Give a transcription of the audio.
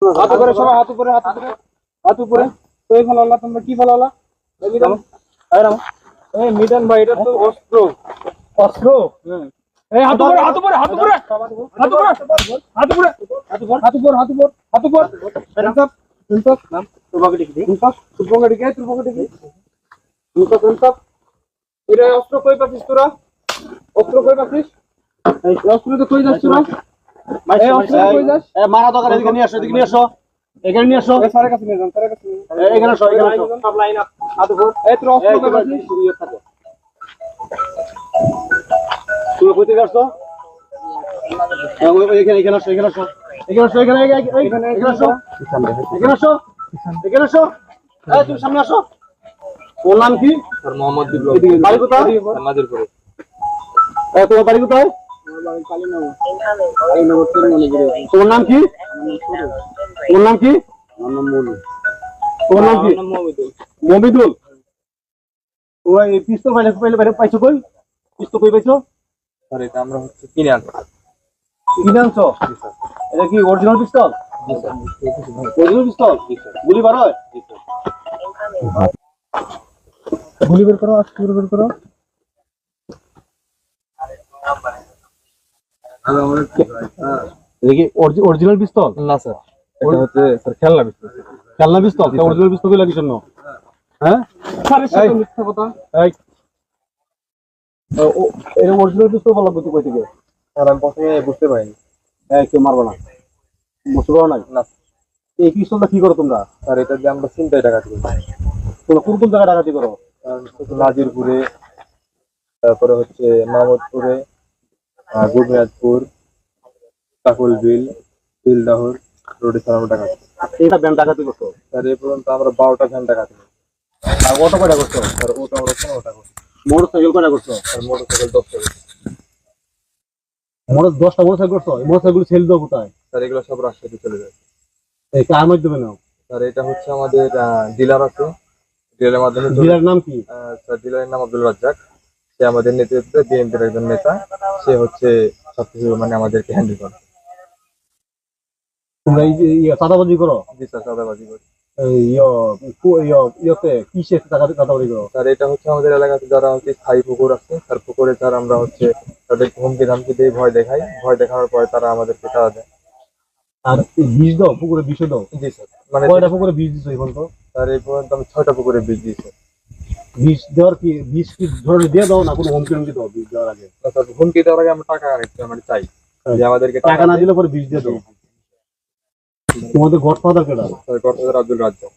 হাত উপরে সবাই, হাত উপরে, হাত উপরে, হাত উপরে। তো এই ভালো তোমরা কি ভালো এই মিজান ভাই, এটা তো অস্ত্র। অস্ত্র? এই হাত উপরে, হাত উপরে, হাত উপরে, হাত উপরে, হাত উপরে, হাত উপরে, হাত উপরে, হাত উপরে, হাত উপরে। ইনসাফ, ইনসাফ, নাম তুরবাগড়ি কি? ইনসাফ, তুরবাগড়ি কে? তুরবাগড়ি কি? ইনসাফ, ইনসাফ। এটা অস্ত্র কই পাচ্ছিস তোরা? অস্ত্র কই পাচ্ছিস? এই অস্ত্র তো কই যাচ্ছ তোরা? এই অস্ত্র কই যাস? এ মারা দরকার, এদিকে নিয়ে আসো, এদিকে নিয়ে আসো, এখানে নিয়ে আসো। এই স্যারের কাছে নিয়ে যান, স্যারের কাছে নিয়ে যান। এখানে আসো, এখানে আসো, সব লাইন আপ। হাত উপর। এই তোরা অস্ত্র কই পাচ্ছিস? ইয়ে থাকো। তুমি কই থেকে আসছো? এখানে, এখানে আসো, এখানে আসো, এখানে আসো, এখানে, এখানে আসো, এখানে আসো, এখানে আসো। এই তুমি সামনে আসো। ওর নাম কি? স্যার মোহাম্মদ বিপ্লব। বাড়ি কোথায়? নাজিরপুরে। এই তোমার বাড়ি কোথায়? আমার বাড়ি কালীনগর। কালীনগর তিরমণিপুরে। তোমার নাম কি? তোমার নাম কি? আমার নাম মনি। তোমার নাম কি? মমিদুল। মমিদুল। ওই পিস্তল পাইলে পাইছো কই? পিস্তল কই পাইছো? স্যার এটা আমরা হচ্ছে কিনে আনছি। কিনে আনছো? জি স্যার। এটা কি অরিজিনাল পিস্তল? জি স্যার। অরিজিনাল পিস্তল? জি স্যার। গুলি বার হয়? জি স্যার। গুলি বের করো, আস্তে করে বের করো। এটা কি অরিজিনাল পিস্তল? না স্যার, এটা হচ্ছে স্যার খেলনা পিস্তল। খেলনা পিস্তল? অরিজিনাল পিস্তল কই লাগিস না? হ্যাঁ স্যারের সাথে মিথ্যা কথা। এই ও এটা অরিজিনাল পিস্তল বলা কইতে কই থেকে? স্যার আমি প্রথমে বুঝতে পারিনি। এই কেউ মারবে না, বুঝতে পারো না? এই পিস্তলটা কি করো তোমরা? স্যার এটা দিয়ে আমরা চিন্তায় ডাকাতি করি। তোমরা কোন কোন জায়গায় ডাকাতি করো? নাজিরপুরে, তারপরে হচ্ছে মাহমুদপুরে, গুজরাটপুর, কাকুল বিল, বিলদাহুর রোডে স্যার আমরা ডাকাতি। এটা ভ্যান ডাকাতি করছো? স্যার এই পর্যন্ত আমরা 12টা ভ্যান ডাকাতি করি। আর অটো কয়টা করছো? স্যার ওটা আমরা 15টা করছি। মোটরসাইকেল কয়টা করছো? স্যার মোটরসাইকেল 10টা করছি। 10টা মোটরসাইকেল করছো? এই মোটরসাইকেল সেল দাও কোথায়? স্যার এগুলো সব রাজশাহীতে চলে যায়। এই কার মাধ্যমে নাও? স্যার এটা হচ্ছে আমাদের ডিলার আছে, ডিলারের মাধ্যমে। ডিলার নাম কি? স্যার ডিলারের নাম আব্দুল রাজ্জাক। সে আমাদের নেতৃত্বে বিএনপির একজন নেতা। সে হচ্ছে সবকিছু মানে আমাদেরকে হ্যান্ডেল করে। তোমরা এই যে চাঁদাবাজি করো? জি স্যার, চাঁদাবাজি করি। কিসে চাঁদাবাজি করো? স্যার এটা হচ্ছে আমাদের এলাকাতে যারা হচ্ছে স্থায়ী পুকুর আছে, তার পুকুরে স্যার আমরা হচ্ছে তাদের হুমকি ধামকি দিয়ে ভয় দেখাই। ভয় দেখানোর পরে তারা আমাদেরকে চাঁদা দেয়। আর বীজ দাও? পুকুরে বিষ দাও? জি স্যার। মানে কয়টা পুকুরে বীজ দিছো এই পর্যন্ত? স্যার এই পর্যন্ত আমি 6টা পুকুরে বীজ দিয়েছি। বীজ দেওয়ার কি বীজ কি ধরে দিয়ে দাও না কোনো হুমকি হুমকি দাও বীজ দেওয়ার আগে? স্যার হুমকি দেওয়ার আগে আমরা টাকা আমরা চাই যে আমাদেরকে টাকা না দিলে পরে বীজ দিয়ে দাও। তোমাদের গডফাদার কেডা? Sir godfather Abdul Razzak.